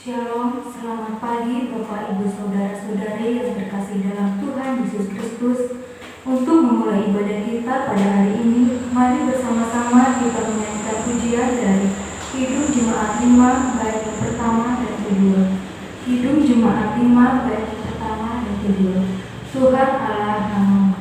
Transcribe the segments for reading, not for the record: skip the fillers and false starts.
Shalom, selamat pagi Bapak Ibu Saudara-saudari yang terkasih dalam Tuhan Yesus Kristus. Untuk memulai ibadah kita pada hari ini, mari bersama-sama kita menyanyikan pujian dari Kidung Jemaat 5 bait yang pertama dan kedua. Kidung Jemaat 5 bait yang pertama dan kedua. Tuhan Allah namamu.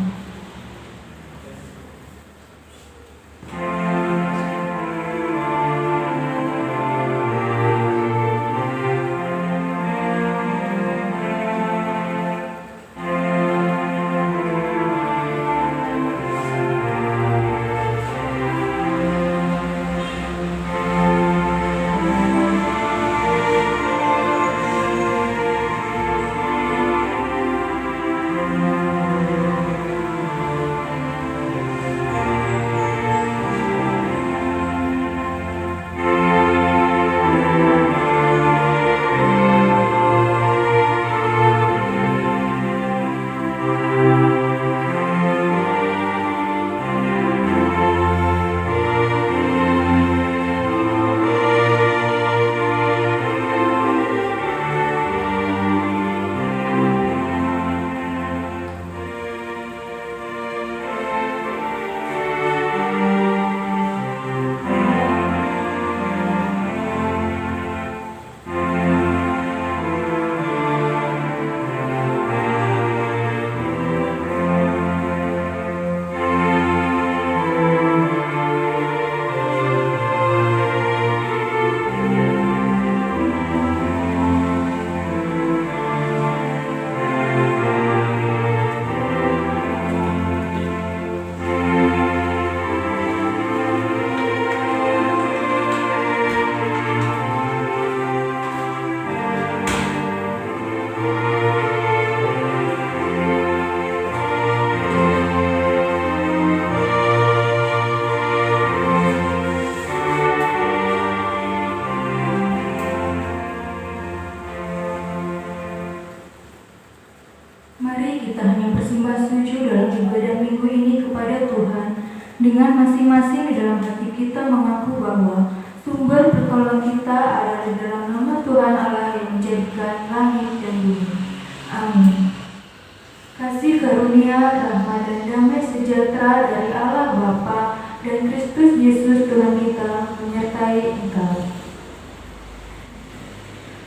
Mari kita hanya bersembah sujud dalam ibadah minggu ini kepada Tuhan, dengan masing-masing dalam hati kita mengaku bahwa sumber pertolongan kita adalah dalam nama Tuhan Allah yang menjadikan langit dan bumi. Amin. Kasih karunia, rahmat dan damai sejahtera dari Allah Bapa dan Kristus Yesus Tuhan kita menyertai engkau.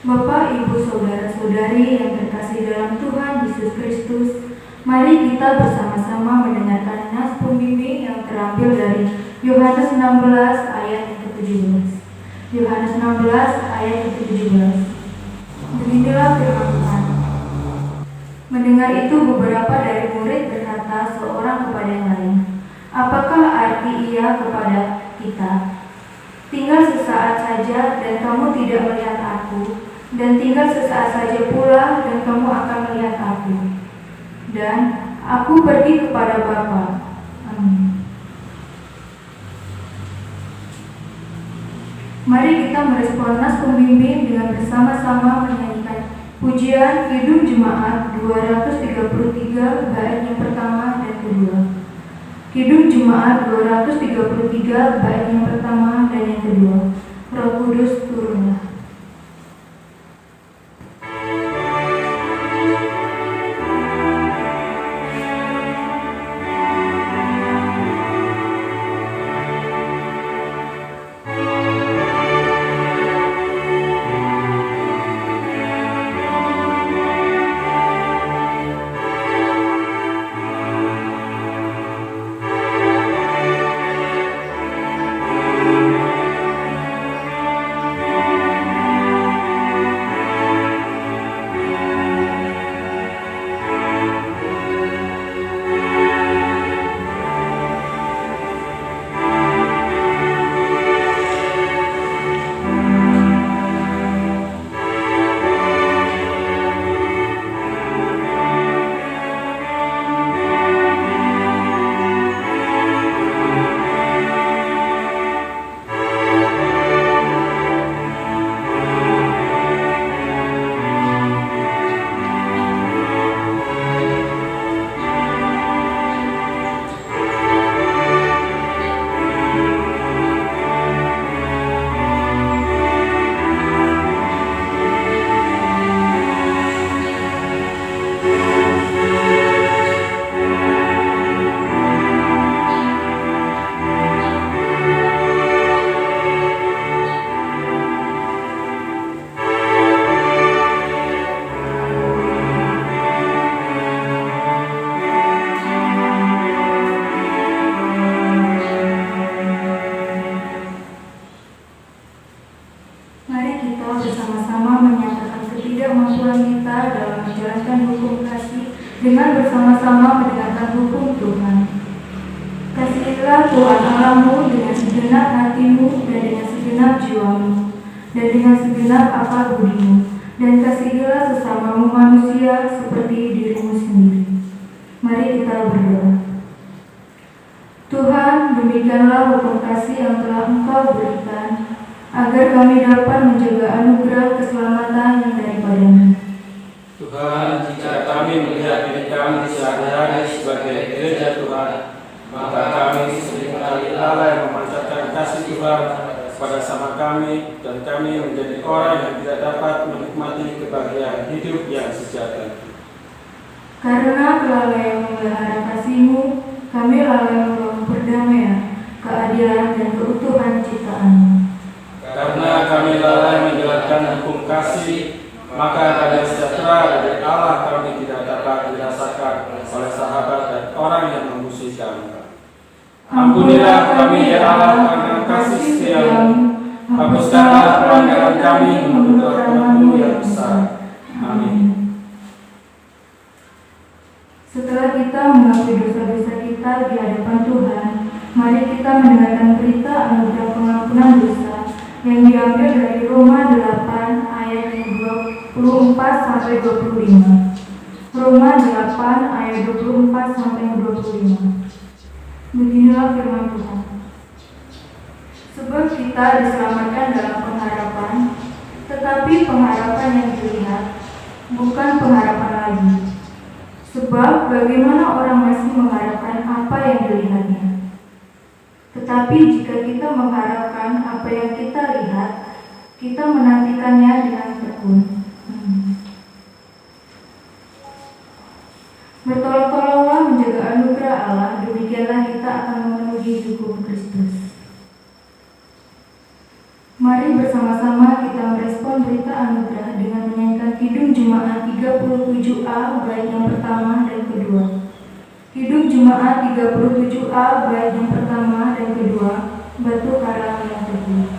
Bapak, Ibu, Saudara-saudari yang terkasih dalam Tuhan Yesus Kristus, mari kita bersama-sama mendengarkan nas pembimbing yang terambil dari Yohanes 16 ayat yang ke-17. Yohanes 16 ayat yang ke-17. Beginilah firman Tuhan. Mendengar itu beberapa dari murid berkata seorang kepada yang lain, "Apakah arti ia kepada kita? Tinggal sesaat saja dan kamu tidak melihat aku, dan tinggal sesaat saja pula dan kamu akan melihat aku. Dan aku pergi kepada Bapa." Amin. Mari kita merespon nas pembimbing dengan bersama-sama menyanyikan pujian Kidung Jemaat 233 bait yang pertama dan kedua. Kidung Jemaat 233 bait yang pertama dan yang kedua. Roh Kudus turunlah. kita bersama-sama menyatakan ketidakmampuan kita dalam menjalankan hukum kasih dengan bersama-sama mendengarkan hukum Tuhan. Kasihilah Tuhan Allahmu dengan segenap hatimu dan dengan segenap jiwamu dan dengan segenap akal budimu, dan kasihilah sesamamu manusia seperti dirimu sendiri. Mari kita berdoa. Tuhan, demikianlah hukum kasih yang telah Engkau berikan, agar kami dapat menjaga anugerah keselamatan yang daripada-Mu. Tuhan, jika kami melihat diri kami sehari-hari sebagai gereja Tuhan, maka kami seringkali lalai memancarkan kasih Tuhan pada sama kami, dan kami menjadi orang yang tidak dapat menikmati kebahagiaan hidup yang sejati. Karena kelalaian memelihara kasih-Mu, kami lalai membangun perdamaian, keadilan, dan keutuhan ciptaan-Mu. Karena kami lalai menjalankan hukum kasih, maka keadaan sejahtera dari Allah kami tidak dapat dirasakan oleh sahabat dan orang yang memusuhi kami. Ampunilah kami ya Allah karena kasih setia-Mu. Hapuskanlah pelanggaran kami menurut rahmat-Mu yang besar. Amin. Setelah kita mengakui dosa-dosa kita di hadapan Tuhan, mari kita mendengarkan berita anugerah pengampunan dosa yang diambil dari Roma 8 ayat 24-25. Roma 8 ayat 24-25. Beginilah firman Tuhan. Sebab kita diselamatkan dalam pengharapan, tetapi pengharapan yang dilihat, bukan pengharapan lagi. Sebab bagaimana orang masih mengharapkan apa yang dilihatnya? Tetapi jika kita mengharapkan apa yang kita lihat, kita menantikannya dengan tekun. Bertolak-tolaklah menjaga anugerah Allah, demikianlah kita akan memenuhi hukum Kristus. Mari bersama-sama kita merespon berita anugerah dengan menyanyikan Kidung Jemaat 37A bait yang pertama dan kedua. Kidung Jemaat 37A bait yang pertama dan kedua, Batu Karang yang teguh.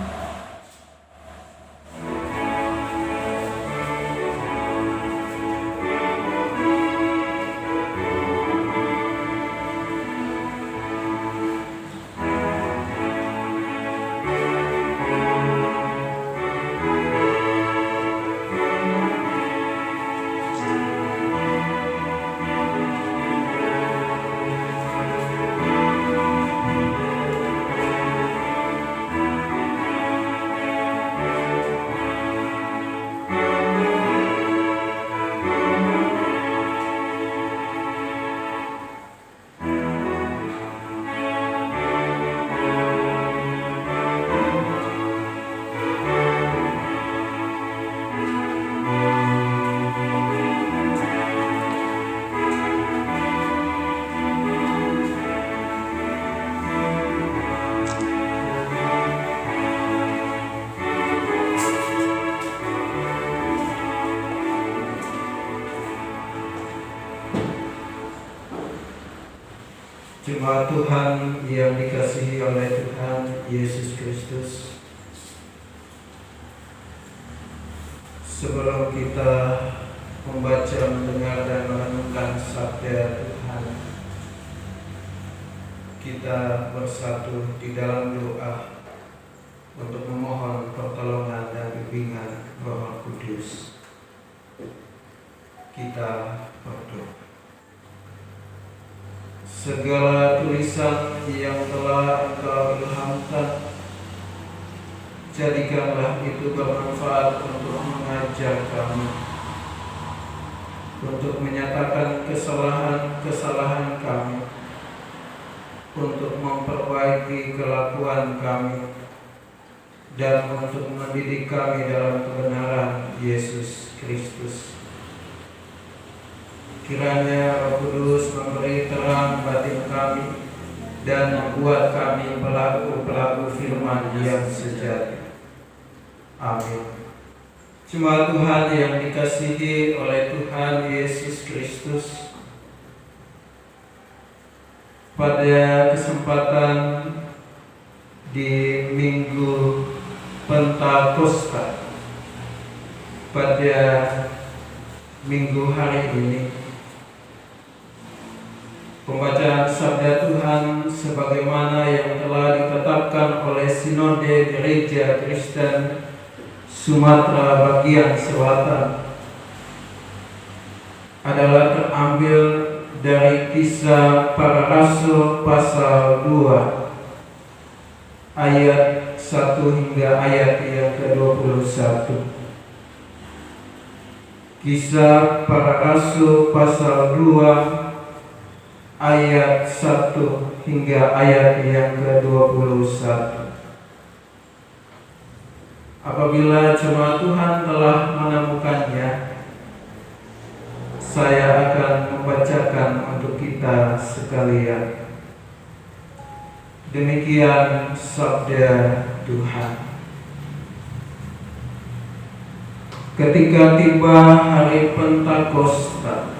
Jemaat Tuhan yang dikasihi oleh Tuhan Yesus Kristus, sebelum kita membaca, mendengar, dan merenungkan sabda Tuhan, kita bersatu di dalam doa untuk memohon pertolongan dan bimbingan Roh Kudus. Kita berdoa. Segala tulisan yang telah Engkau ilhamkan, jadikanlah itu bermanfaat untuk mengajar kami, untuk menyatakan kesalahan-kesalahan kami, untuk memperbaiki kelakuan kami, dan untuk mendidik kami dalam kebenaran Yesus Kristus. Kiranya Roh Kudus memberi terang batin kami dan membuat kami pelaku-pelaku firman yang sejati. Amin. Jemaat Tuhan yang dikasihi oleh Tuhan Yesus Kristus, pada kesempatan di Minggu Pentakosta pada minggu hari ini. Pembacaan Sabda Tuhan sebagaimana yang telah ditetapkan oleh Sinode Gereja Kristen Sumatera Bagian Selatan adalah terambil dari Kisah Para Rasul pasal 2 ayat 1 hingga ayat yang ke-21. Kisah Para Rasul pasal 2 ayat 1 hingga ayat yang ke-21. Apabila jemaat Tuhan telah menemukannya, saya akan membacakan untuk kita sekalian. Demikian sabda Tuhan. Ketika tiba hari Pentakosta,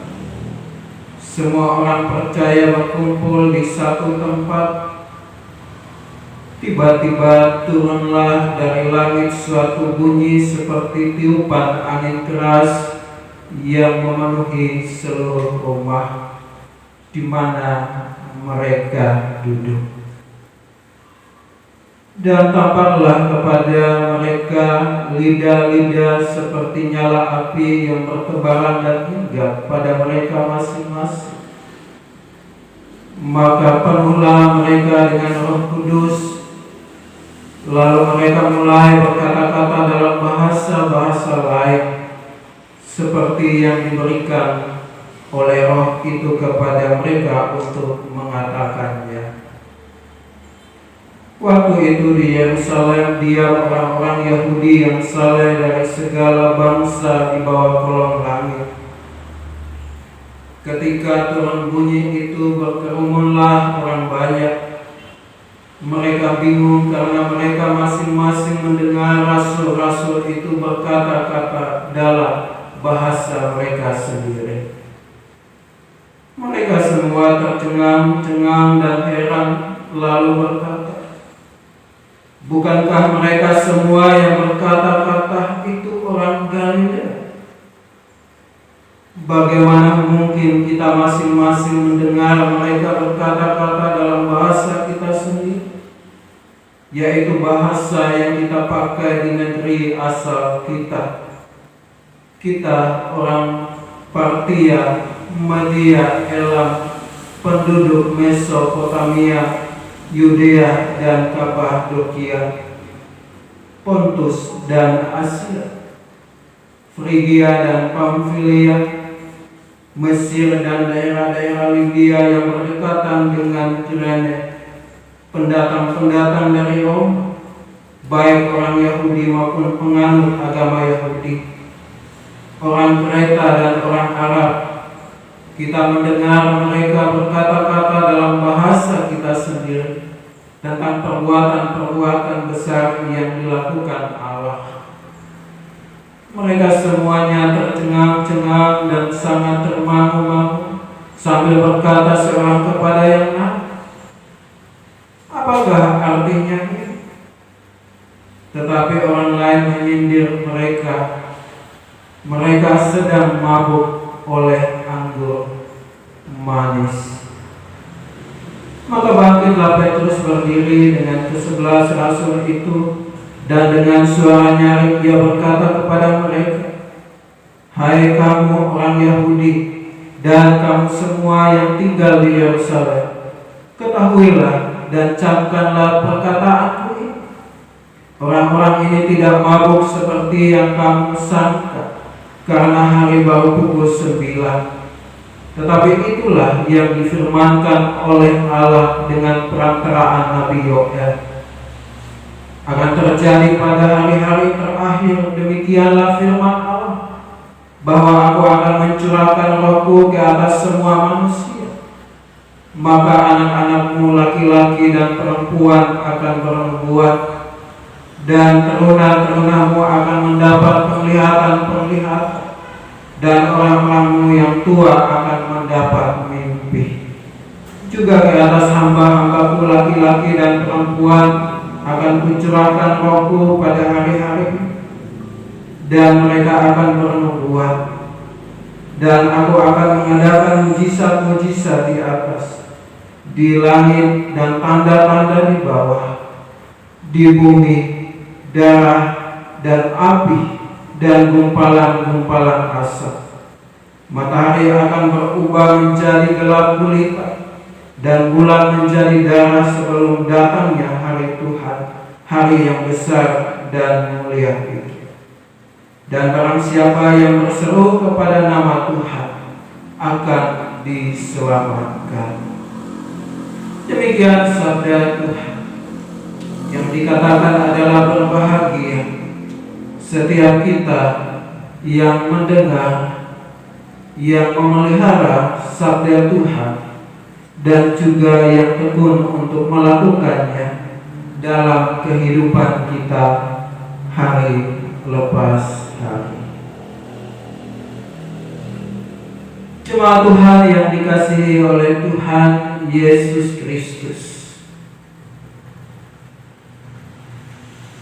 semua orang percaya berkumpul di satu tempat. Tiba-tiba turunlah dari langit suatu bunyi seperti tiupan angin keras yang memenuhi seluruh rumah di mana mereka duduk. Dan tampaklah kepada mereka lidah-lidah seperti nyala api yang bertebaran dan hinggap pada mereka masing-masing. Maka penuhlah mereka dengan Roh Kudus, lalu mereka mulai berkata-kata dalam bahasa-bahasa lain seperti yang diberikan oleh Roh itu kepada mereka untuk mengatakannya. Waktu itu di Yerusalem diam orang-orang Yahudi yang saleh dari segala bangsa di bawah kolong langit. Ketika turun bunyi itu, berkerumunlah orang banyak. Mereka bingung karena mereka masing-masing mendengar rasul-rasul itu berkata-kata dalam bahasa mereka sendiri. Mereka semua tercengang-cengang dan heran, lalu berkata, bukankah mereka semua yang berkata-kata itu orang Galilea? Bagaimana mungkin kita masing-masing mendengar mereka berkata-kata dalam bahasa kita sendiri, yaitu bahasa yang kita pakai di negeri asal kita? Kita orang Partia, Media, Elam, penduduk Mesopotamia, Yudea dan Kapadokia, Pontus dan Asia, Frigia dan Pamfilia, Mesir dan daerah-daerah Libya yang berdekatan dengan Kirene, pendatang-pendatang dari Roma, baik orang Yahudi maupun penganut agama Yahudi, orang Kreta dan orang Arab. Kita mendengar mereka berkata-kata dalam bahasa kita sendiri tentang perbuatan-perbuatan besar yang dilakukan Allah. Mereka semuanya tercengang-cengang dan sangat termangu-mangu sambil berkata seorang kepada yang lain, apakah artinya ini? Tetapi orang lain menyindir mereka, mereka sedang mabuk oleh anggur manis. Maka bangkitlah Petrus berdiri dengan ke-11 rasul itu, dan dengan suara nyaring ia berkata kepada mereka, hai kamu orang Yahudi dan kamu semua yang tinggal di Yerusalem, ketahuilah dan camkanlah perkataanku ini. Orang-orang ini tidak mabuk seperti yang kamu sangka, karena hari baru pukul 9. Tetapi itulah yang difirmankan oleh Allah dengan perantaraan Nabi Yoel. Akan terjadi pada hari-hari terakhir, demikianlah firman Allah, bahwa aku akan mencurahkan Rohku ke atas semua manusia. Maka anak-anakmu laki-laki dan perempuan akan bernubuat, dan teruna-terunamu akan mendapat penglihatan-penglihatan, dan orang-orangmu yang tua akan mendapat mimpi. Juga ke atas hamba-hambaku laki-laki dan perempuan akan kucurahkan Rohku pada hari-hari, dan mereka akan bernubuat, dan aku akan mengadakan mujizat-mujizat di atas, di langit, dan tanda-tanda di bawah, di bumi, darah dan api, dan gumpalan-gumpalan asap. Matahari akan berubah menjadi gelap gulita, dan bulan menjadi darah sebelum datangnya hari Tuhan, hari yang besar dan mulia itu. Dan barang siapa yang berseru kepada nama Tuhan akan diselamatkan. Demikian sabda Tuhan. Yang dikatakan adalah berbahagia setiap kita yang mendengar, yang memelihara sabda Tuhan, dan juga yang tekun untuk melakukannya dalam kehidupan kita hari lepas hari. Jemaat Tuhan yang dikasihi oleh Tuhan Yesus Kristus,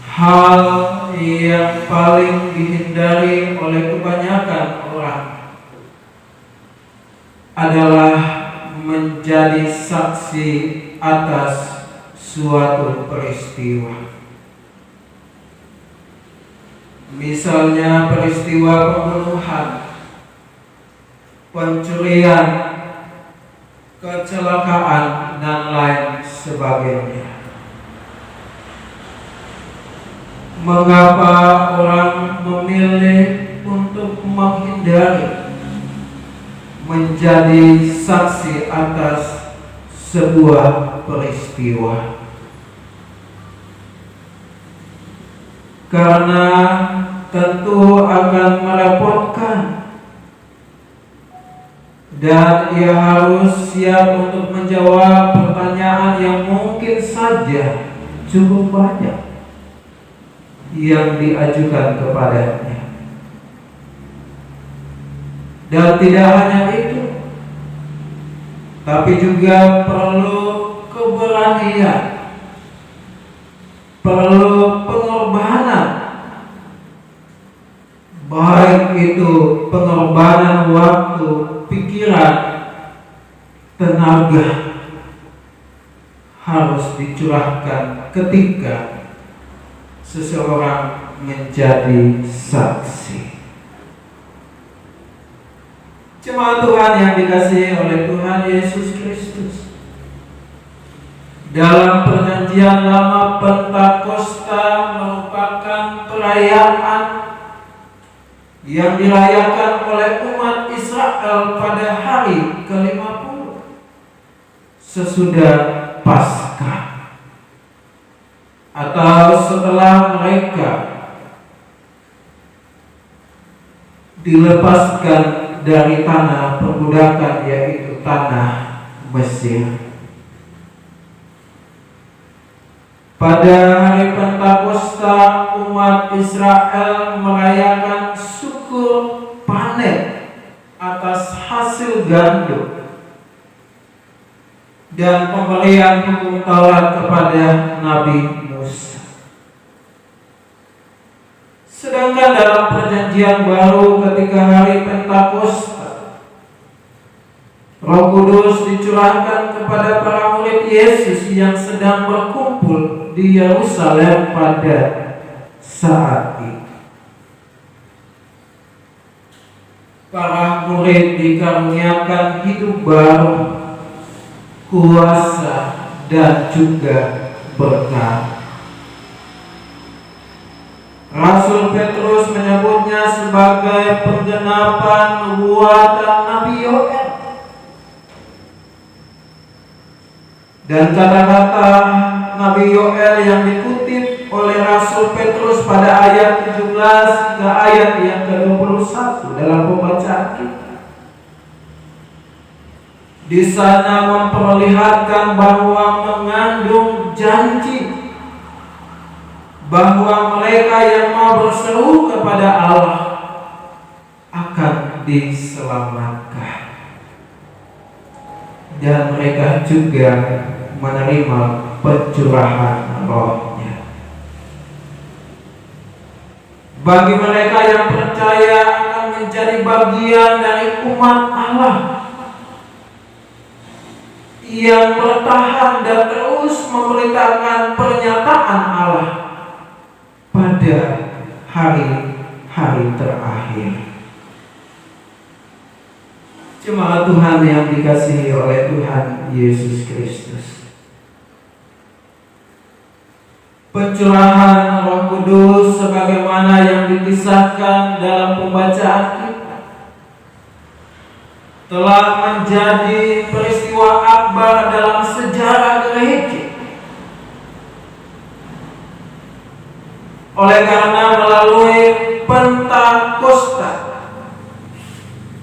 hal yang paling dihindari oleh kebanyakan orang adalah menjadi saksi atas suatu peristiwa. Misalnya peristiwa pembunuhan, pencurian, kecelakaan, dan lain sebagainya. Mengapa orang memilih untuk menghindari menjadi saksi atas sebuah peristiwa? Karena tentu akan merepotkan, dan ia harus siap untuk menjawab pertanyaan yang mungkin saja cukup banyak yang diajukan kepadanya. Dan tidak hanya itu, tapi juga perlu keberanian, perlu pengorbanan, baik itu pengorbanan waktu, pikiran, tenaga, harus dicurahkan ketika seseorang menjadi saksi. Jemaat Tuhan yang dikasihi oleh Tuhan Yesus Kristus, dalam perjanjian lama Pentakosta merupakan perayaan yang dirayakan oleh umat Israel pada hari ke-50 sesudah Paskah, atau setelah mereka dilepaskan dari tanah perbudakan, yaitu tanah Mesir. Pada hari Pentakosta, umat Israel merayakan syukur panen atas hasil gandum dan pemberian hukum Taurat kepada Nabi Musa. Sedangkan dalam perjanjian baru, ketika hari Pentakosta, Roh Kudus dicurahkan kepada para murid Yesus yang sedang berkumpul di Yerusalem pada saat itu. Para murid dikaruniakan hidup baru, kuasa, dan juga berkat. Rasul Petrus menyebutnya sebagai penggenapan nubuatan Nabi Yoel. Dan kata-kata Nabi Yoel yang dikutip oleh Rasul Petrus pada ayat 17 hingga ayat yang ke-21 dalam pembacaan kita, di sana memperlihatkan bahwa mengandung janji bahwa mereka yang mau berseru kepada Allah akan diselamatkan, dan mereka juga menerima pencurahan Roh-Nya. bagi mereka yang percaya akan menjadi bagian dari umat Allah yang bertahan dan terus memberitakan pernyataan Allah pada hari-hari terakhir. Jemaat Tuhan yang dikasihi oleh Tuhan Yesus Kristus, pencurahan Roh Kudus sebagaimana yang dikisahkan dalam pembacaan kita telah menjadi peristiwa akbar dalam sejarah gereja. Oleh karena melalui Pentakosta,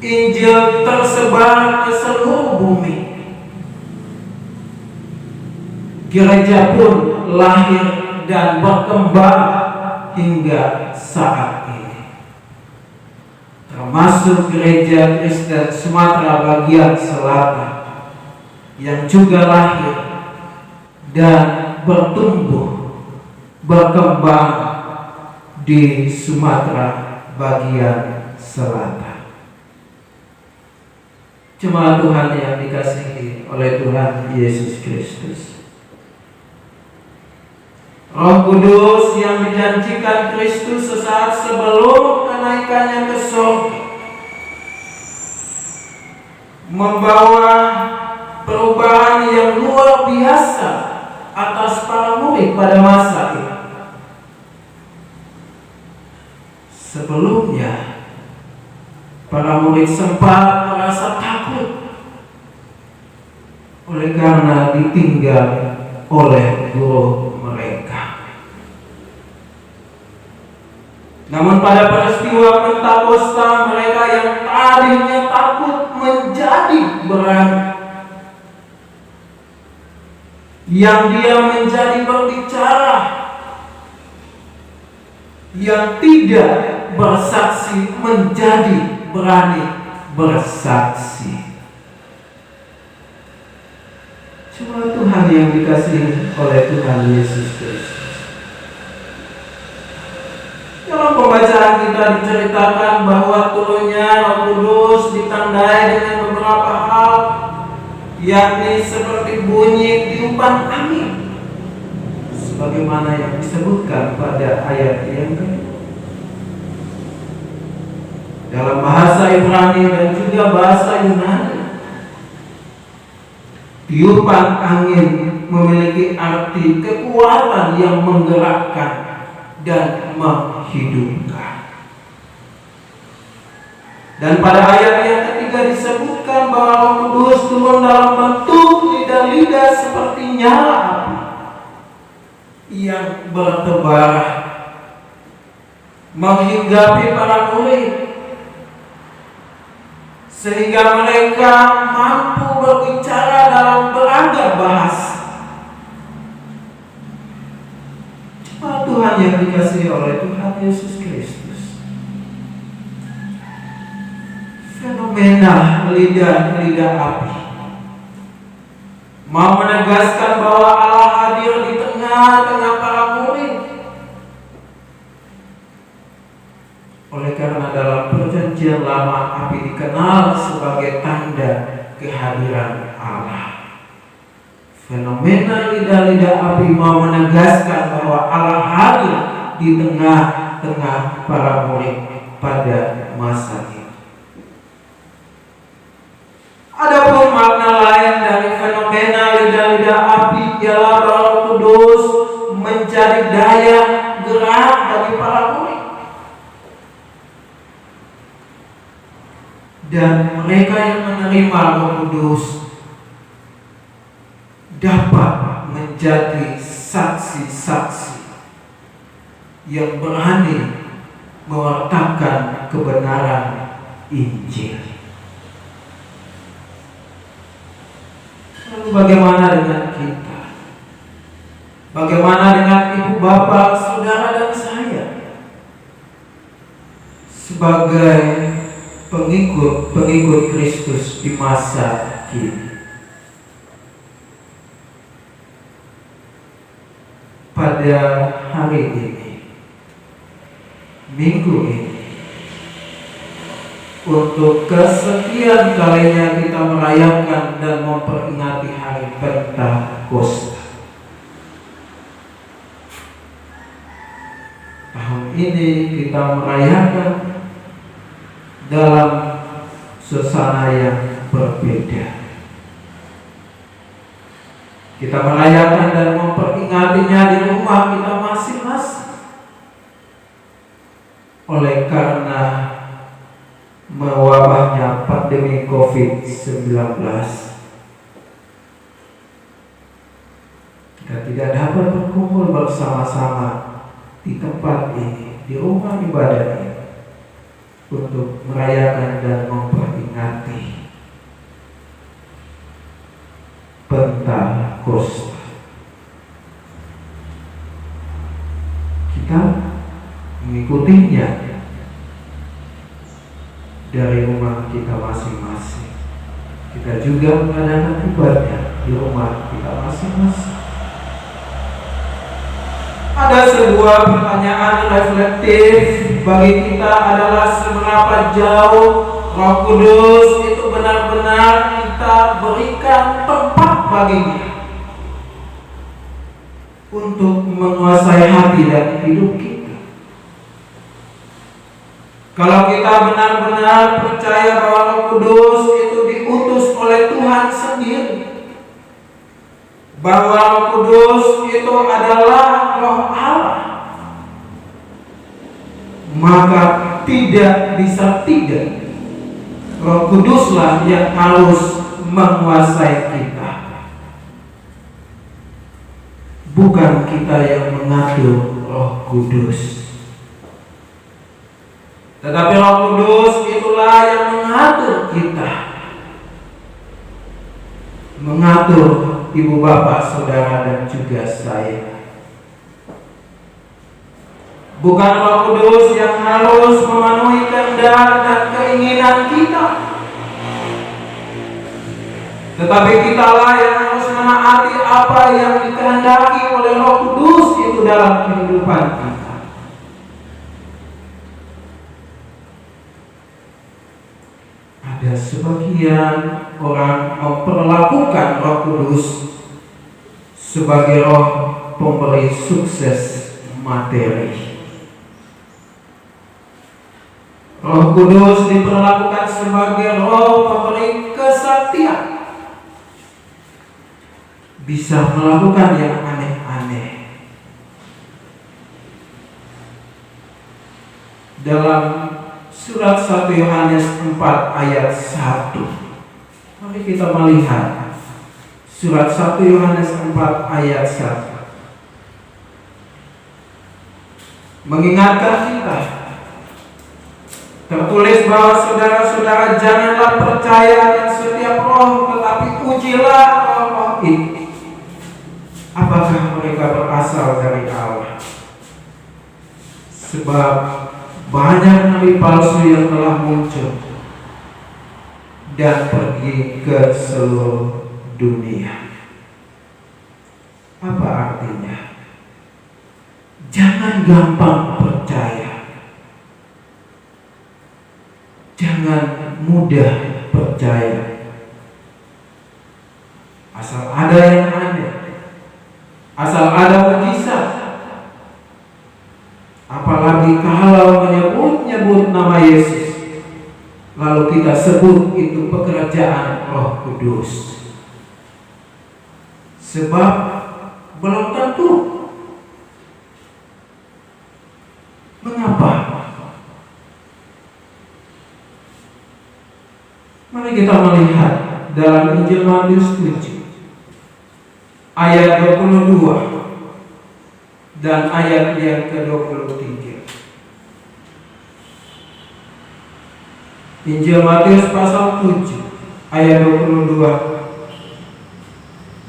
Injil tersebar ke seluruh bumi. Gereja pun lahir dan berkembang hingga saat ini, termasuk Gereja Kristen Sumatera bagian selatan yang juga lahir dan bertumbuh berkembang di Sumatera bagian selatan. Jemaat Tuhan yang dikasihi oleh Tuhan Yesus Kristus, Roh Kudus yang dijanjikan Kristus sesaat sebelum kenaikannya ke surga membawa perubahan yang luar biasa atas para murid pada masa itu. Sebelumnya, para murid sempat merasa takut oleh karena ditinggal oleh guru mereka. Namun pada peristiwa Pentakosta, mereka yang tadinya takut menjadi berani, yang dia menjadi berbicara, yang tidak bersaksi menjadi berani bersaksi. Cuma Tuhan yang dikasihi oleh Tuhan Yesus Kristus. Dalam pembacaan kita diceritakan bahwa turunnya Roh Kudus ditandai dengan beberapa hal, yakni seperti bunyi tiupan angin, sebagaimana yang disebutkan pada ayat yang kedua. Dalam bahasa Ibrani dan juga bahasa Yunani, tiupan angin memiliki arti kekuatan yang menggerakkan dan menghidupkan. Dan pada ayat yang ketiga disebutkan bahwa Roh Kudus turun dalam bentuk lidah-lidah seperti nyala api yang bertebar menghinggapi para murid, sehingga mereka mampu berbicara dalam beragam bahasa. Jemaat Tuhan yang dikasihi oleh Tuhan Yesus Kristus, fenomena lidah-lidah api mau menegaskan bahwa Allah hadir di tengah-tengah para murid. Oleh karena dalam Perjanjian Lama api dikenal sebagai tanda kehadiran Allah. Fenomena lidah-lidah api mau menegaskan bahwa Allah hadir di tengah-tengah para murid pada masa itu. Adapun makna lain dari fenomena lidah-lidah api ialah Roh Kudus menjadi daya gerak bagi para murid, dan mereka yang menerima Roh Kudus dapat menjadi saksi-saksi yang berani mewartakan kebenaran Injil. Lalu bagaimana dengan kita? Bagaimana dengan ibu bapak, saudara dan saya sebagai pengikut Kristus di masa kini? Pada hari ini, minggu ini untuk kesekian kalinya kita merayakan dan memperingati hari Pentakosta. Tahun ini kita merayakan dalam suasana yang berbeda. Kita merayakan dan memperingatinya di rumah kita masing-masing. Oleh karena mewabahnya pandemi COVID-19, kita tidak dapat berkumpul bersama-sama di tempat ini, di rumah ibadah ini, untuk merayakan dan memperingati Pentakosta. Kita mengikutinya dari rumah kita masing-masing. Kita juga mengadakan ibadah di rumah kita masing-masing. Ada sebuah pertanyaan reflektif bagi kita adalah seberapa jauh Roh Kudus itu benar-benar kita berikan tempat baginya untuk menguasai hati dan hidup kita. Kalau kita benar-benar percaya bahwa Roh Kudus itu diutus oleh Tuhan sendiri, bahwa Roh Kudus itu adalah Roh Allah, maka tidak bisa tidak, Roh Kuduslah yang harus menguasai kita, bukan kita yang mengatur Roh Kudus. Tetapi Roh Kudus itulah yang mengatur kita, mengatur ibu bapak, saudara, dan juga saya. Bukan Roh Kudus yang harus memenuhi kehendak dan keinginan kita, tetapi kitalah yang harus menaati apa yang dikehendaki oleh Roh Kudus itu dalam kehidupan kita. Ada sebagian orang memperlakukan Roh Kudus sebagai roh pemberi sukses materi. Roh Kudus diperlakukan sebagai roh pemberi kesaktian, bisa melakukan yang aneh-aneh. Dalam surat 1 Yohanes 4 ayat 1, mari kita melihat surat 1 Yohanes 4 ayat 1, mengingatkan kita. Tertulis bahwa saudara-saudara janganlah percaya akan setiap roh, tetapi ujilah roh-roh itu, apakah mereka berasal dari Allah. Sebab banyak nabi palsu yang telah muncul dan pergi ke seluruh dunia. Apa artinya? Jangan gampang percaya. Jangan mudah percaya. Asal ada yang aneh, asal ada mujizat, apalagi kalau menyebut nama Yesus, lalu kita sebut itu pekerjaan Roh Kudus. Sebab belum tentu. Mengapa? Mari kita melihat dalam Injil Matius 7 ayat 22 dan ayat yang ke-23. Injil Matius pasal 7 ayat 22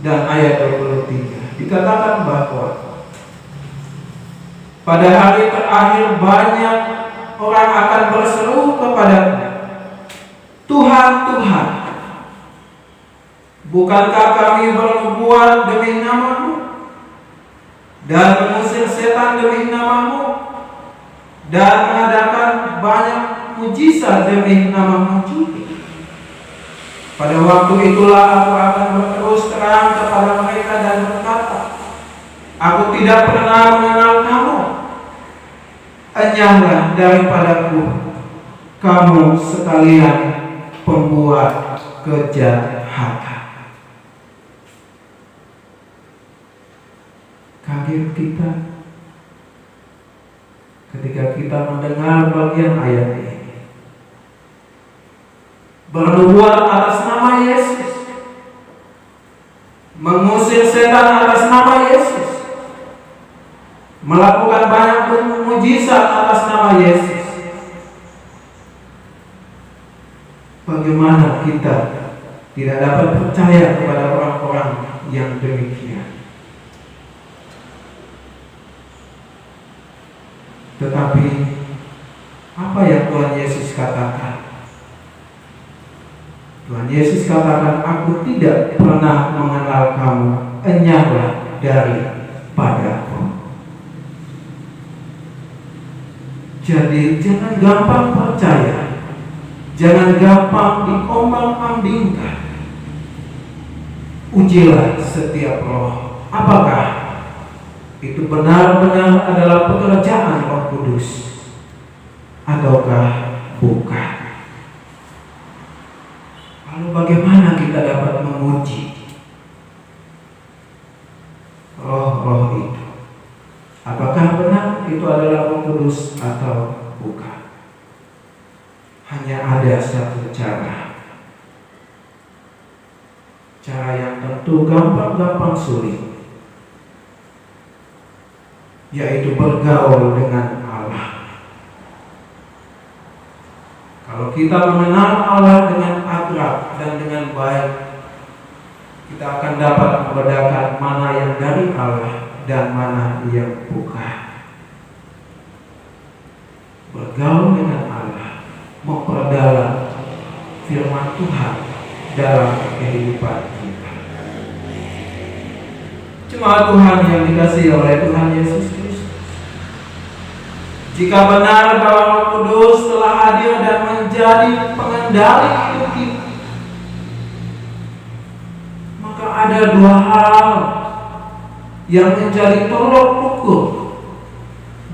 dan ayat 23 dikatakan bahwa pada hari terakhir banyak orang akan berseru kepada Tuhan, Tuhan, bukankah kami bernubuat demi nama-Mu dan mengusir setan demi nama-Mu dan mujizat demi nama-Mu juga. Pada waktu itulah aku akan berterus terang kepada mereka dan berkata, aku tidak pernah mengenal kamu. Enyahlah daripadaku, kamu sekalian pembuat kejahatan. Kaget kita ketika kita mendengar bagian ayat ini. Bernubuat atas nama Yesus, mengusir setan atas nama Yesus, melakukan banyak mujizat atas nama Yesus. Bagaimana kita tidak dapat percaya kepada orang-orang yang demikian? Tetapi apa yang Tuhan Yesus katakan? Tuhan Yesus katakan, aku tidak pernah mengenal kamu, enyahlah daripadaku. Jadi jangan gampang percaya, jangan gampang diombang-ambingkan. Ujilah setiap roh, apakah itu benar-benar adalah pekerjaan Roh Kudus ataukah bukan. Lalu bagaimana kita dapat menguji roh-roh itu? Apakah benar itu adalah Roh Kudus atau bukan? Hanya ada satu cara. Cara yang tentu gampang-gampang sulit, yaitu bergaul dengan Allah. Kalau kita mengenal Allah dengan akrab dan dengan baik, kita akan dapat membedakan mana yang dari Allah dan mana yang bukan. Bergaul dengan Allah, memperdalam firman Tuhan dalam kehidupan kita. Jemaat Tuhan yang dikasihi oleh Tuhan Yesus Kristus, jika benar bahwa Roh Kudus telah hadir dan menjadi pengendali hidup kita, maka ada dua hal yang menjadi tolok ukur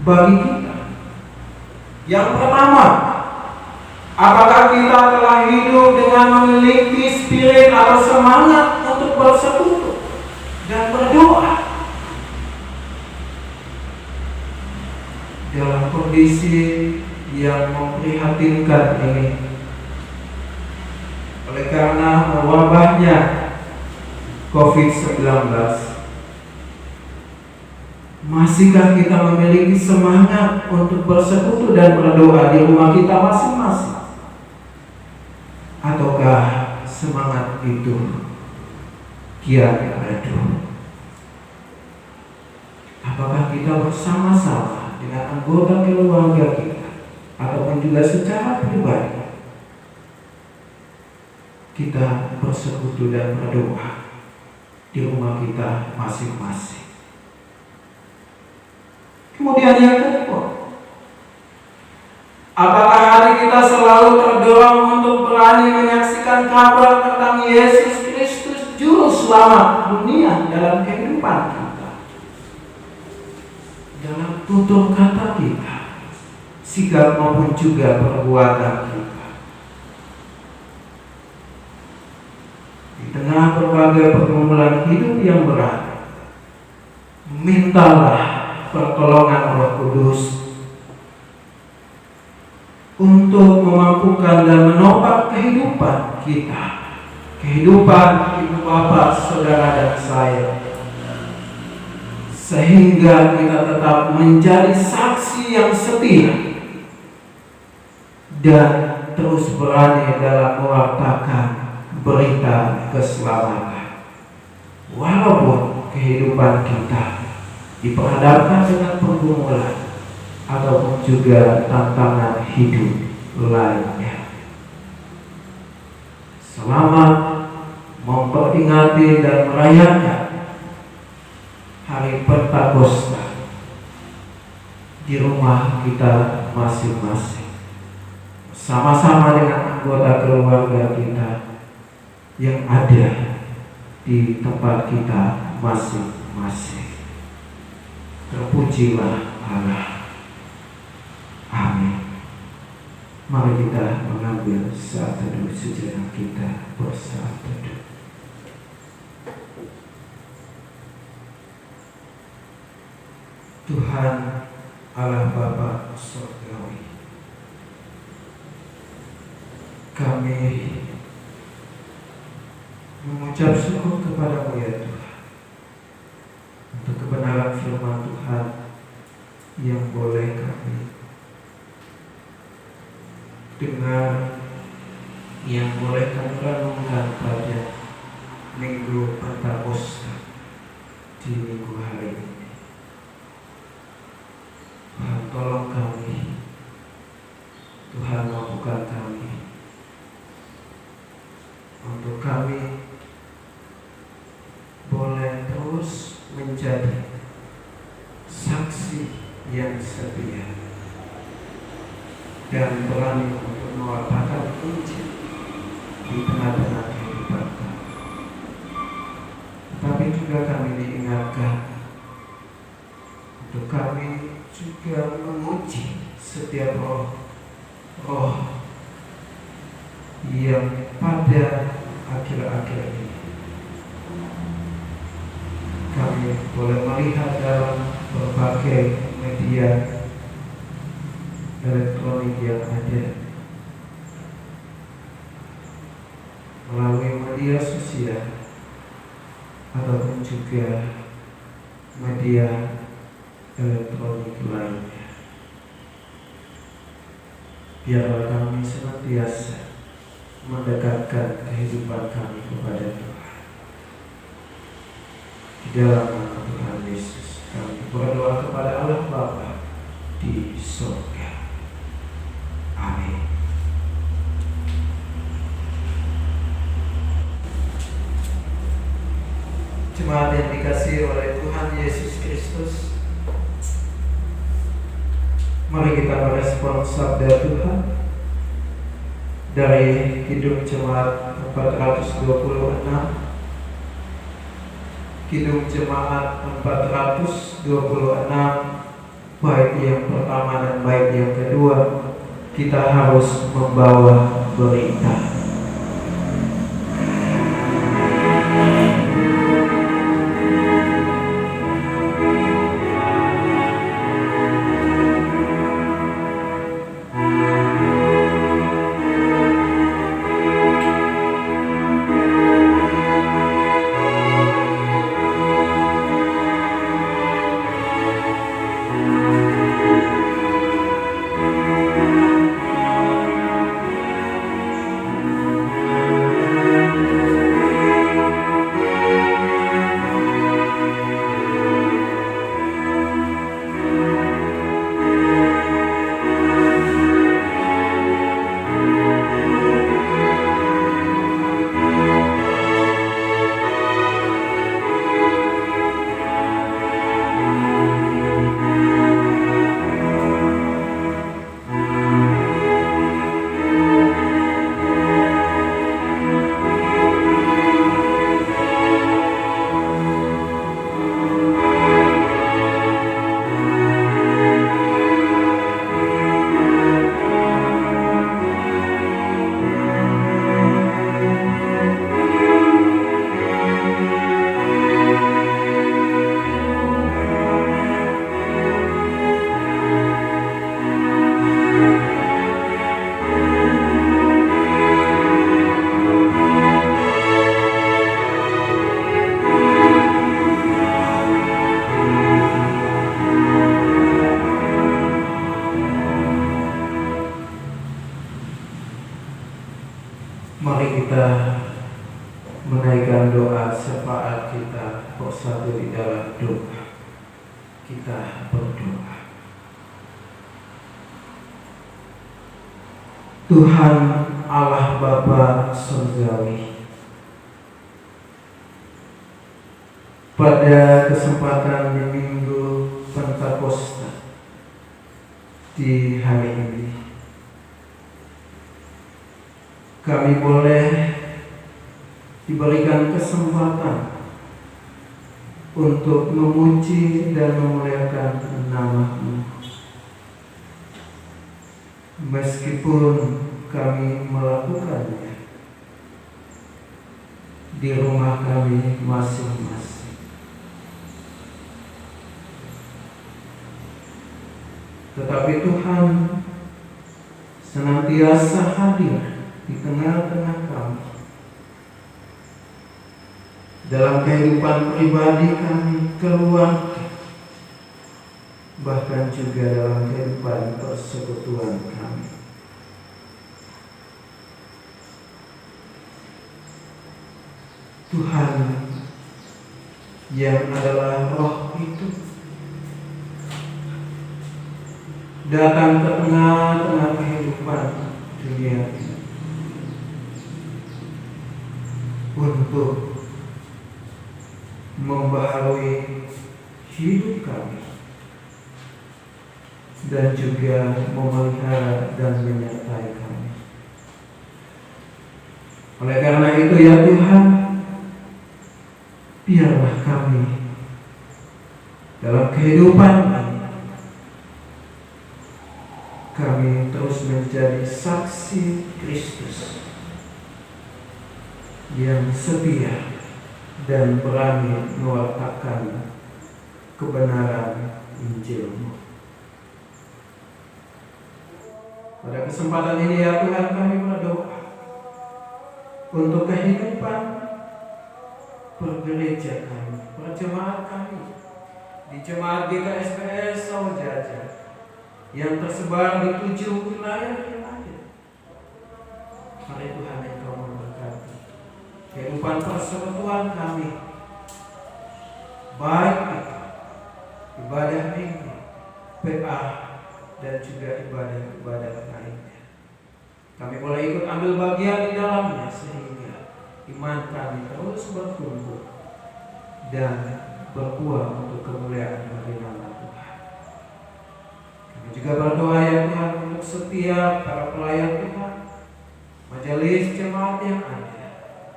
bagi kita. Yang pertama, apakah kita telah hidup dengan memiliki spirit atau semangat untuk bersekutu dan berdoa? Dalam kondisi yang memprihatinkan ini, oleh karena wabahnya COVID-19, masihkah kita memiliki semangat untuk bersekutu dan berdoa di rumah kita masing-masing? Ataukah semangat itu kian redup? Apakah kita bersama-sama dengan anggota keluarga kita ataupun juga secara pribadi kita bersekutu dan berdoa di rumah kita masing-masing? Kemudian yang kedua, apakah hati kita selalu terdorong untuk berani menyaksikan kabar tentang Yesus Kristus Juru Selamat dunia dalam kehidupan kita? Dalam tutur kata kita, sikap maupun juga perbuatan kita. Di tengah berbagai pergumulan hidup yang berat, mintalah pertolongan Roh Kudus untuk memampukan dan menopang kehidupan kita, kehidupan ibu bapak, saudara dan saya, sehingga kita tetap menjadi saksi yang setia dan terus berani dalam mewartakan berita keselamatan. Walaupun kehidupan kita diperhadapkan dengan pergumulan ataupun juga tantangan hidup lainnya. Selamat memperingati dan merayakan Hari Pentakosta di rumah kita masing-masing. bersama-sama dengan anggota keluarga kita yang ada di tempat kita masing-masing. Terpujilah Allah. Amin. Mari kita mengambil saat teduh sejenak, kita bersaat teduh. Tuhan Allah Bapa Surgawi, kami mengucap syukur kepadamu ya Tuhan untuk kebenaran firman Tuhan yang boleh kami dengar, yang boleh kami renungkan pada Minggu Pentakosta di minggu hari ini. Tuhan, tolong kami. Tuhan, mampukan kami untuk kami boleh terus menjadi saksi yang setia dan berani untuk mewartakan Injil di tengah-tengah kehidupan kami. Tapi juga kami diingatkan untuk kami juga menguji setiap roh yang pada akhir-akhir ini kami boleh melihat dalam berbagai media elektronik yang ada, melalui media sosial ataupun juga media elektronik lainnya. Biarlah kami senantiasa mendekatkan kehidupan kami kepada Tuhan. Di dalam nama Tuhan Yesus kami berdoa kepada Allah Bapa di surga. Amin. Jemaat yang dikasihi oleh Tuhan Yesus Kristus, mari kita merespon sabda Tuhan dari Kidung Jemaat 426. Kidung Jemaat 426, bait yang pertama dan bait yang kedua, kita harus membawa berita. Mari kita menaikkan doa syafaat kita bersatu di dalam doa. Kita berdoa. Tuhan Allah Bapa Surgawi, pada kesempatan di Minggu Pentakosta di hari ini, kami boleh diberikan kesempatan untuk memuji dan memuliakan nama-Mu. Meskipun kami melakukannya di rumah kami masing-masing, tetapi Tuhan senantiasa hadir di tengah-tengah kami, dalam kehidupan pribadi kami, keluarga, bahkan juga dalam kehidupan persekutuan kami. Tuhan yang adalah Roh itu datang ke tengah-tengah kehidupan dunia ini untuk membaharui hidup kami dan juga memelihara dan menyertai kami. Oleh karena itu ya Tuhan, biarlah kami dalam kehidupan kami terus menjadi saksi Kristus yang setia dan berani mewartakan kebenaran Injil-Mu. Pada kesempatan ini ya Tuhan, kami berdoa untuk kehidupan bergereja kami, berjemaat kami di Jemaat GKSPS Sawojaja yang tersebar di 7 wilayah yang ada. Mari Tuhan Engkau memberkati kehidupan persekutuan kami, baik itu ibadah minggu, PA, dan juga ibadah-ibadah lainnya. Kami boleh ikut ambil bagian di dalamnya sehingga iman kami terus bertumbuh dan berbuah untuk kemuliaan bagi nama Tuhan. Kami juga berdoa ya Tuhan untuk setiap para pelayan Tuhan, majelis jemaat yang ada,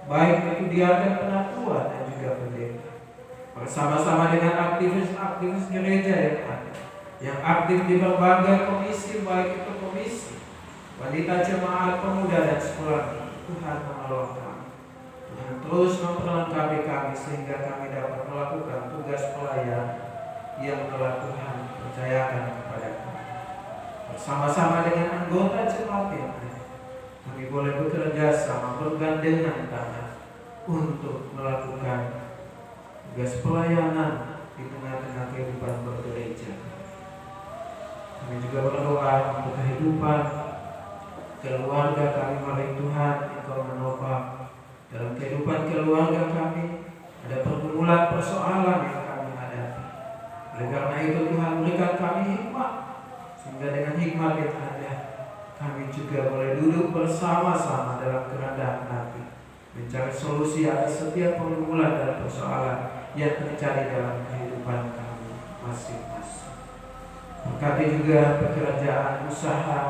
baik itu diaken, penatua, dan juga pendeta, bersama-sama dengan aktivis-aktivis gereja yang ada, yang aktif di berbagai komisi, baik itu komisi wanita, jemaat, pemuda, dan sekolah. Tuhan menolong kami, Tuhan terus memperlengkapi kami sehingga kami dapat melakukan tugas pelayan yang telah Tuhan percayakan kepada kami. Bersama-sama dengan anggota jemaat yang ada, kami boleh bekerja sama, bergandengan tangan untuk melakukan tugas pelayanan di tengah-tengah kehidupan bergereja. Kami juga berdoa untuk kehidupan keluarga kami. Mari Tuhan Engkau menopang dalam kehidupan keluarga kami. Ada pergumulan persoalan yang kami hadapi. Oleh karena itu Tuhan berikan kami hikmat, sehingga dengan hikmat yang ada kami juga boleh duduk bersama-sama dalam kerendahan hati, mencari solusi atas setiap pergumulan dan persoalan yang terjadi dalam kehidupan kami masing-masing. Berkati juga pekerjaan, usaha,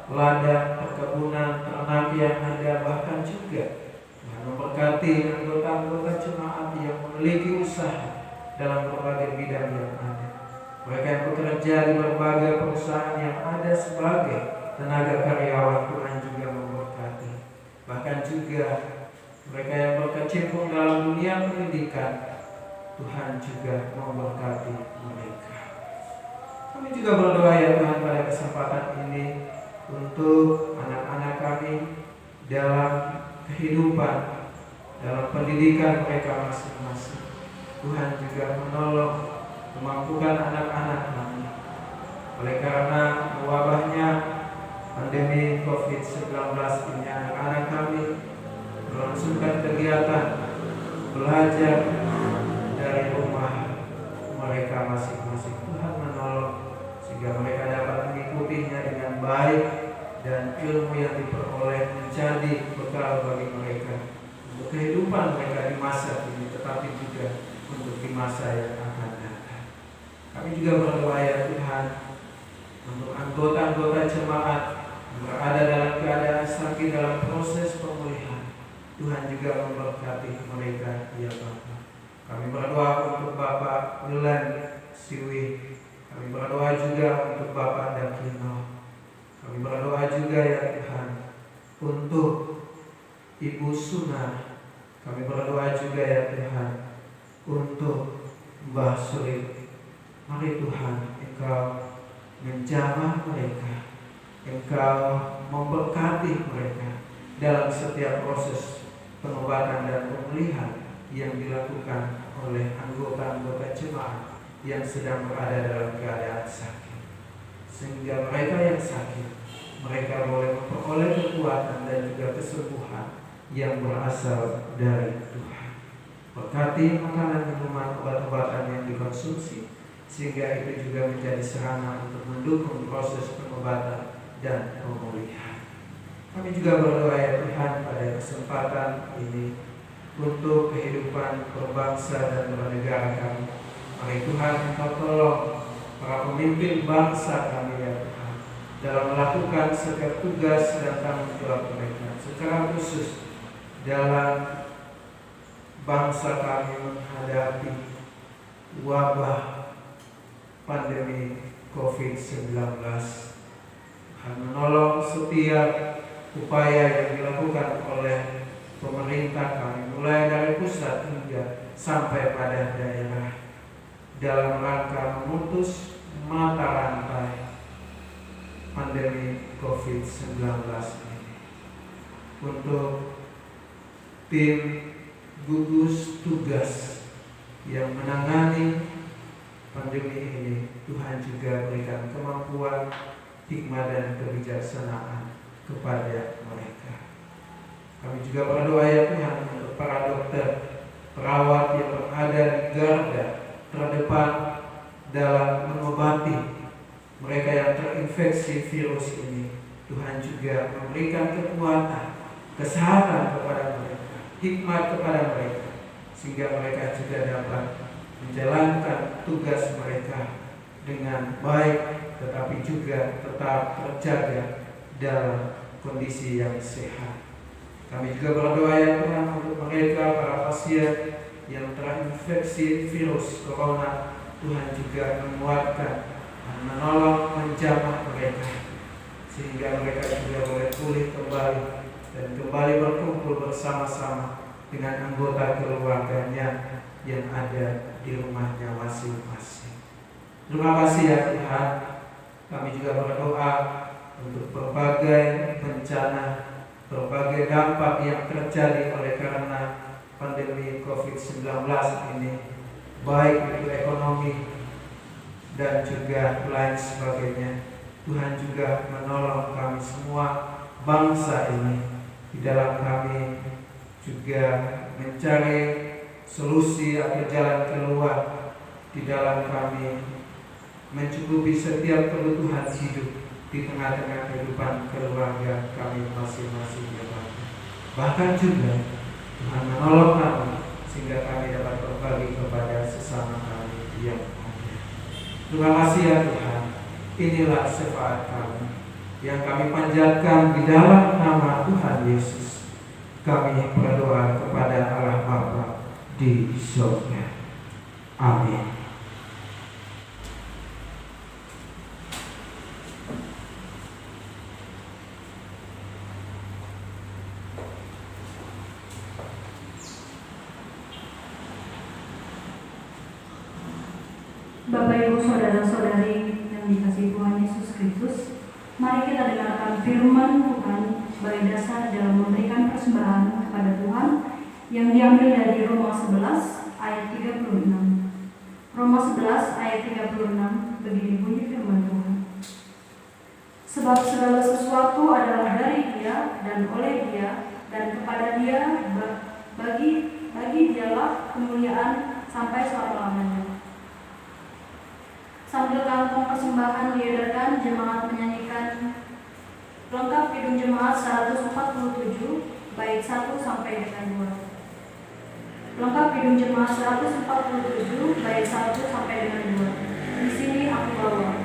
ladang, perkebunan, ternak yang ada, bahkan juga memberkati anggota-anggota jemaat yang memiliki usaha dalam berbagai bidang yang ada. Mereka yang bekerja di berbagai perusahaan yang ada sebagai tenaga karyawan, Tuhan juga memberkati. Bahkan juga mereka yang berkecimpung dalam dunia pendidikan, Tuhan juga memberkati mereka. Kami juga berdoa ya Tuhan pada kesempatan ini untuk anak-anak kami dalam kehidupan, dalam pendidikan mereka masing-masing. Tuhan juga menolong, memampukan anak-anak kami. Oleh karena wabahnya pandemi COVID-19 ini, anak-anak kami melangsungkan kegiatan belajar dari rumah mereka masing-masing. Tuhan menolong sehingga mereka dapat mengikutinya dengan baik dan ilmu yang diperoleh menjadi bekal bagi mereka untuk kehidupan mereka di masa ini, tetapi juga untuk di masa yang akan datang. Kami juga berdoa ya Tuhan untuk anggota-anggota jemaat yang berada dalam keadaan sakit dalam proses pemulihan. Tuhan juga memberkati mereka, ya Bapa. Kami berdoa untuk Bapak Wilan Siwi. Kami berdoa juga untuk Bapak Dakino. Kami berdoa juga ya Tuhan untuk Ibu Suna. Kami berdoa juga ya Tuhan untuk Mbah Suri. Mari Tuhan, Engkau menjamah mereka, Engkau memberkati mereka dalam setiap proses pengobatan dan pemulihan yang dilakukan oleh anggota-anggota jemaat yang sedang berada dalam keadaan sakit. Sehingga mereka yang sakit, mereka boleh memperoleh kekuatan dan juga kesembuhan yang berasal dari Tuhan. Berkati makanan, minuman, obat-obatan yang dikonsumsi, sehingga itu juga menjadi sarana untuk mendukung proses pengobatan dan pemulihan. Kami juga berdoa ya Tuhan pada kesempatan ini untuk kehidupan berbangsa dan bernegara kami. Mari Tuhan, Engkau tolong para pemimpin bangsa kami ya Tuhan dalam melakukan setiap tugas dan tanggung jawab mereka, secara khusus dalam bangsa kami menghadapi wabah pandemi COVID-19. Tuhan menolong setiap upaya yang dilakukan oleh pemerintah kami, mulai dari pusat hingga sampai pada daerah, dalam rangka memutus mata rantai pandemi COVID-19 ini. Untuk tim gugus tugas yang menangani pandemi ini, Tuhan juga berikan kemampuan, hikmat dan kebijaksanaan kepada mereka. Kami juga berdoa ya Tuhan untuk para dokter, perawat yang berada di garda terdepan dalam mengobati mereka yang terinfeksi virus ini. Tuhan juga memberikan kekuatan, kesehatan kepada mereka, hikmat kepada mereka, sehingga mereka juga dapat menjalankan tugas mereka dengan baik, tetapi juga tetap terjaga dalam kondisi yang sehat. Kami juga berdoa ya Tuhan untuk mereka, para pasien yang terinfeksi virus corona. Tuhan juga menguatkan dan menolong, menjamah mereka, sehingga mereka juga boleh pulih kembali dan kembali berkumpul bersama-sama dengan anggota keluarganya yang ada di rumahnya masing-masing. Terima kasih ya Tuhan. Kami juga berdoa untuk berbagai bencana, berbagai dampak yang terjadi oleh karena pandemi COVID-19 ini, baik itu ekonomi dan juga lain sebagainya. Tuhan juga menolong kami semua bangsa ini di dalam kami juga mencari solusi atau jalan keluar, di dalam kami mencukupi setiap kebutuhan hidup di tengah-tengah kehidupan keluarga kami masing-masing ya Tuhan. Bahkan juga Tuhan menolong kami sehingga kami dapat berbagi kepada sesama kami yang ada. Terima kasih ya Tuhan. Inilah syafaat kami yang kami panjatkan di dalam nama Tuhan Yesus. Kami berdoa kepada Allah Bapa di surga. Amin. Bapak Ibu saudara-saudari yang dikasihi Tuhan Yesus Kristus, mari kita dengarkan firman Tuhan sebagai dasar dalam memberikan persembahan kepada Tuhan yang diambil dari Roma 11 ayat 36. Roma 11 ayat 36, begini bunyi firman Tuhan. Sebab segala sesuatu adalah dari Dia dan oleh Dia dan kepada Dia, bagi Dialah kemuliaan sampai selama-lamanya. Sambil kantong persembahan diedarkan, jemaat menyanyikan lengkap Kidung Jemaat 147 bait 1 sampai dengan 2. Lengkap Kidung Jemaat 147 bait 1 sampai dengan 2. Di sini aku bawa.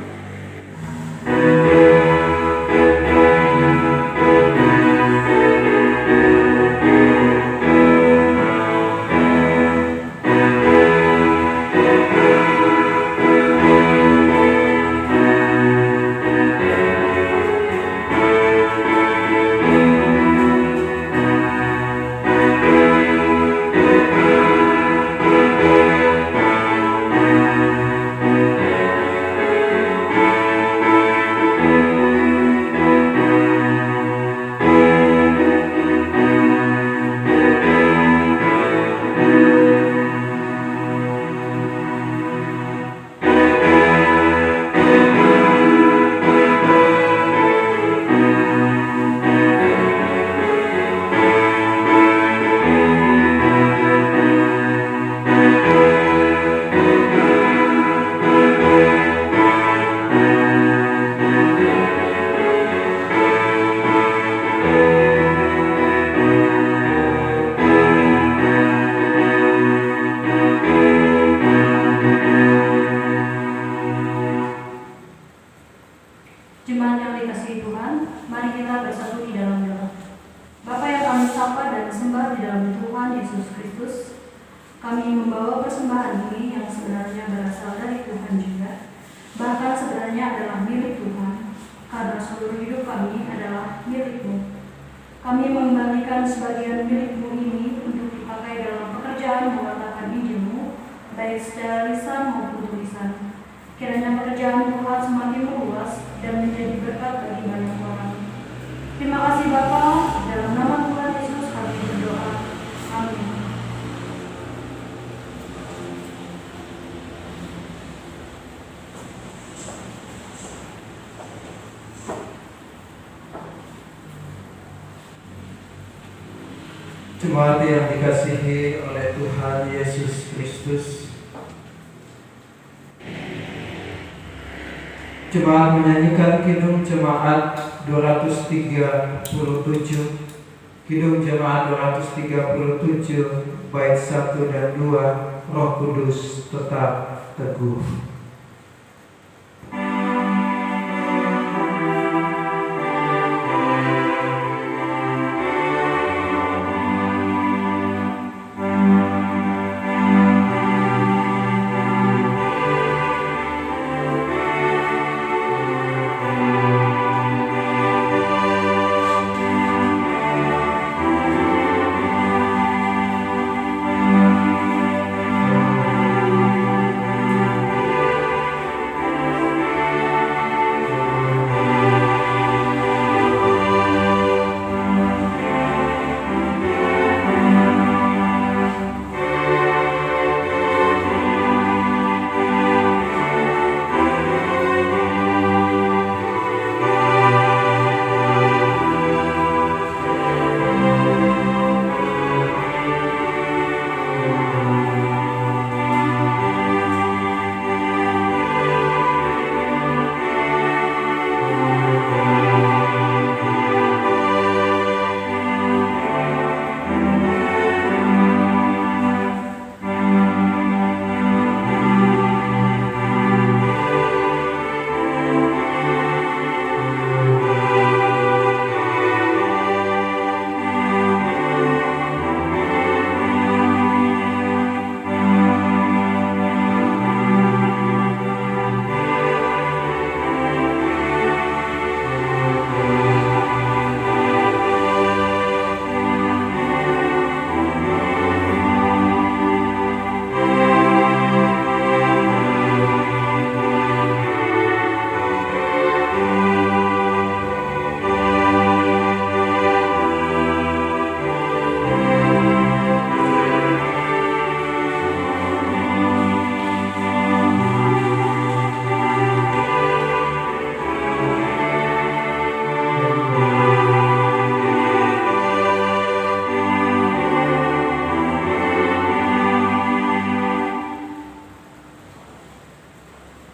bersatu di dalam doa. Bapa yang kami sapa dan sembah di dalam Tuhan Yesus Kristus, kami membawa persembahan ini yang sebenarnya berasal dari Tuhan juga, bahkan sebenarnya adalah milik Tuhan, karena seluruh hidup kami adalah milik-Mu. Kami mengembalikan sebagian milik-Mu ini untuk dipakai dalam pekerjaan mewartakan Injil-Mu, baik secara lisan maupun tulisan. Kiranya pekerjaan Tuhan semakin meluas dan menjadi berkat bagi banyak orang. Terima kasih Bapa, dalam nama Tuhan Yesus kami berdoa. Amin. Jemaat yang dikasihi oleh Tuhan Yesus Kristus, jemaat menyanyikan Kidung Jemaat 237, Kidung Jemaat 237, bait 1 dan 2, Roh Kudus tetap teguh.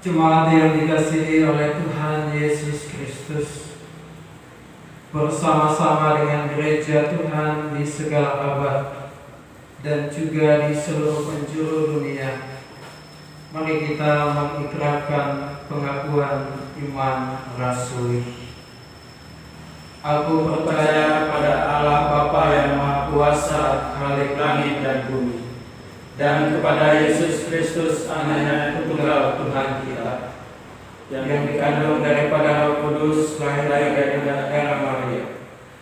Jemaat yang dikasihi oleh Tuhan Yesus Kristus, bersama-sama dengan gereja Tuhan di segala abad dan juga di seluruh penjuru dunia, mari kita mengikrarkan pengakuan iman rasuli. Aku percaya pada Allah Bapa yang Maha Kuasa, Khalik langit dan bumi, dan kepada Yesus Kristus, Anaknya Tunggal Tuhan kita, yang dikandung daripada Roh Kudus, lahir dari Bunda Maria.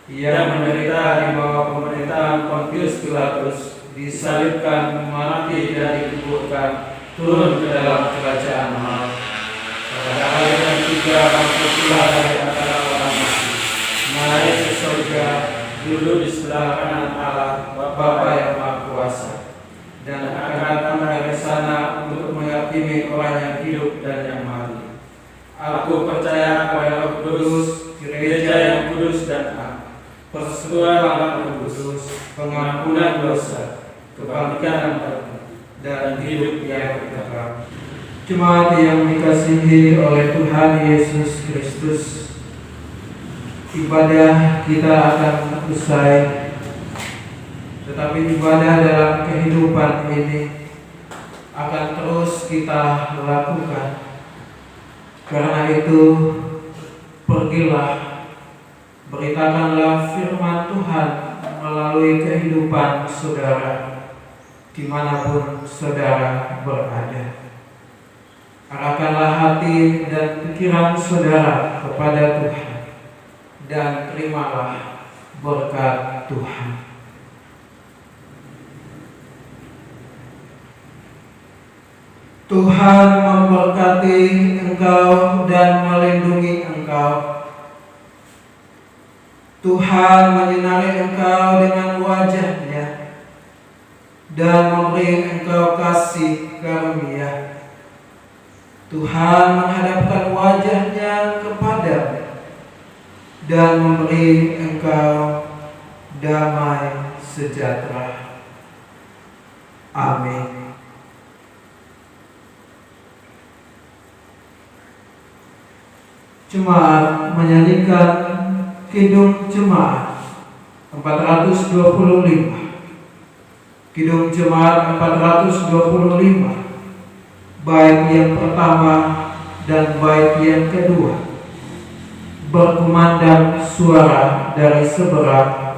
Ia menderita di bawah pemerintahan Pontius Pilatus, disalibkan, mati dan dikuburkan, turun ke dalam kerajaan maut. Pada hari yang ketiga bangkit pula dari antara orang mati, naik ke surga, duduk di sebelah kanan Allah Bapa yang Maha Kuasa, dan akan datang dari sana untuk menghakimi orang yang hidup dan yang mati. Aku percaya kepada Roh Kudus, gereja yang kudus dan am, persekutuan Roh Kudus, pengampunan dosa, kebangkitan dan hidup yang kekal. Jemaat yang dikasihi oleh Tuhan Yesus Kristus, ibadah kita akan usai, tetapi ibadah dalam kehidupan ini akan terus kita lakukan. Karena itu, pergilah Beritakanlah firman Tuhan melalui kehidupan saudara, dimanapun saudara berada. Arahkanlah hati dan pikiran saudara kepada Tuhan, dan terimalah berkat Tuhan. Tuhan memberkati engkau dan melindungi engkau. Tuhan menyinari engkau dengan wajah-Nya dan memberi engkau kasih karunia. Tuhan menghadapkan wajah-Nya kepadamu dan memberi engkau damai sejahtera. Amin. Jemaat menyanyikan Kidung Jemaat 425. Kidung Jemaat 425, bait yang pertama dan bait yang kedua, berkumandang suara dari seberang